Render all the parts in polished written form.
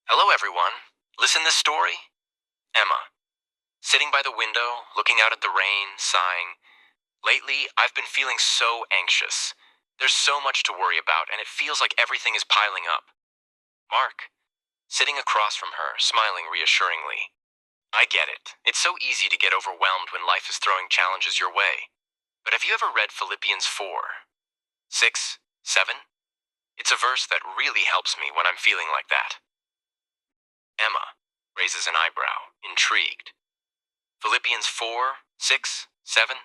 Hello, everyone. Listen this story. Emma, sitting by the window, looking out at the rain, sighing. Lately, I've been feeling so anxious. There's so much to worry about, and it feels like everything is piling up. Mark, sitting across from her, smiling reassuringly. I get it. It's so easy to get overwhelmed when life is throwing challenges your way. But have you ever read Philippians 4, 6, 7? It's a verse that really helps me when I'm feeling like that. Emma raises an eyebrow, intrigued. Philippians 4, 6, 7?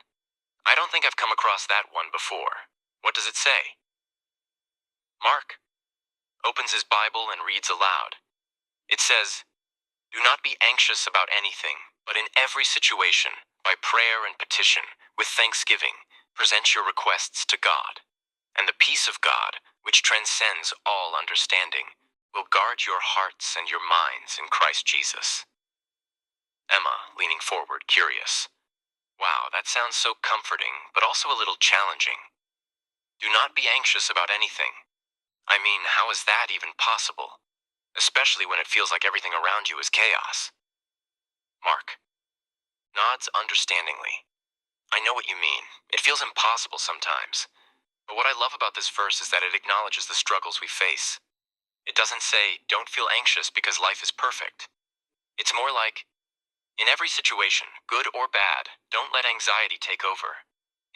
I don't think I've come across that one before. What does it say? Mark opens his Bible and reads aloud. It says, "Do not be anxious about anything, but in every situation, by prayer and petition, with thanksgiving, present your requests to God. And the peace of God, which transcends all understanding, will guard your hearts and your minds in Christ Jesus." Emma, leaning forward, curious. Wow, that sounds so comforting, but also a little challenging. Do not be anxious about anything. I mean, how is that even possible? Especially when it feels like everything around you is chaos. Mark nods understandingly. I know what you mean. It feels impossible sometimes. But what I love about this verse is that it acknowledges the struggles we face. It doesn't say, don't feel anxious because life is perfect. It's more like, in every situation, good or bad, don't let anxiety take over.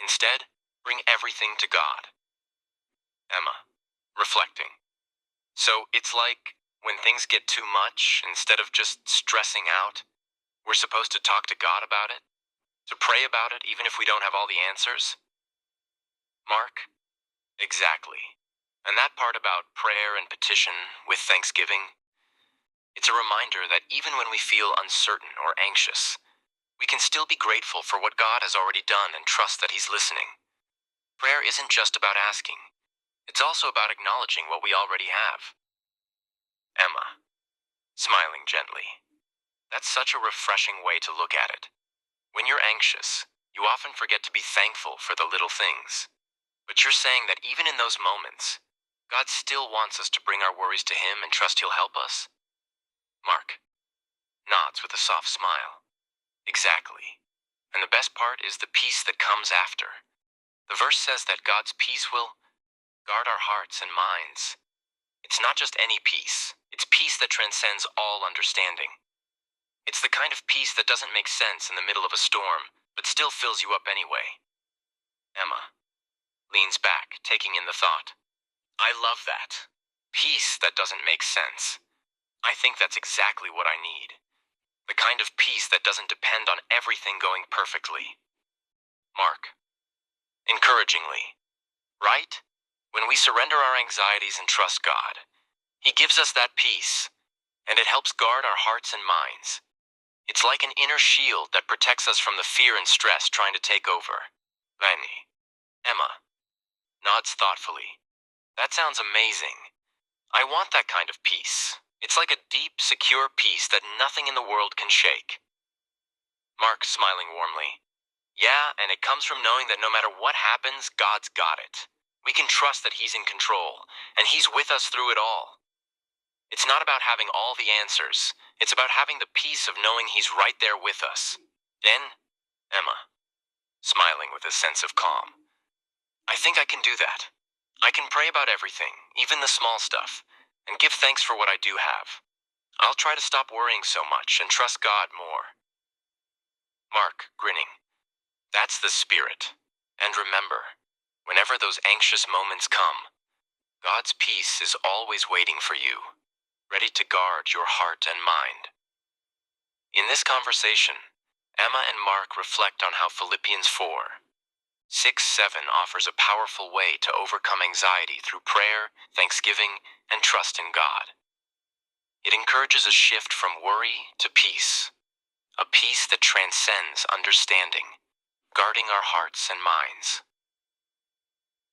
Instead, bring everything to God. Emma, reflecting. So it's like, when things get too much, instead of just stressing out, we're supposed to talk to God about it? To pray about it even if we don't have all the answers? Mark, exactly. And that part about prayer and petition with thanksgiving, it's a reminder that even when we feel uncertain or anxious, we can still be grateful for what God has already done and trust that He's listening. Prayer isn't just about asking. It's also about acknowledging what we already have. Emma, smiling gently. That's such a refreshing way to look at it. When you're anxious, you often forget to be thankful for the little things. But you're saying that even in those moments, God still wants us to bring our worries to Him and trust He'll help us? Mark nods with a soft smile. Exactly. And the best part is the peace that comes after. The verse says that God's peace will guard our hearts and minds. It's not just any peace. It's peace that transcends all understanding. It's the kind of peace that doesn't make sense in the middle of a storm, but still fills you up anyway. Emma leans back, taking in the thought. I love that. Peace that doesn't make sense. I think that's exactly what I need. The kind of peace that doesn't depend on everything going perfectly. Mark, encouragingly. Right? When we surrender our anxieties and trust God, He gives us that peace, and it helps guard our hearts and minds. It's like an inner shield that protects us from the fear and stress trying to take over. Lenny. Emma nods thoughtfully. That sounds amazing. I want that kind of peace. It's like a deep, secure peace that nothing in the world can shake. Mark, smiling warmly. Yeah, and it comes from knowing that no matter what happens, God's got it. We can trust that He's in control, and He's with us through it all. It's not about having all the answers. It's about having the peace of knowing He's right there with us. Then, Emma, smiling with a sense of calm. I think I can do that. I can pray about everything, even the small stuff, and give thanks for what I do have. I'll try to stop worrying so much and trust God more. Mark, grinning. That's the spirit. And remember, whenever those anxious moments come, God's peace is always waiting for you, ready to guard your heart and mind. In this conversation, Emma and Mark reflect on how Philippians 4, 6, 7 offers a powerful way to overcome anxiety through prayer, thanksgiving, and trust in God. It encourages a shift from worry to peace, a peace that transcends understanding, guarding our hearts and minds.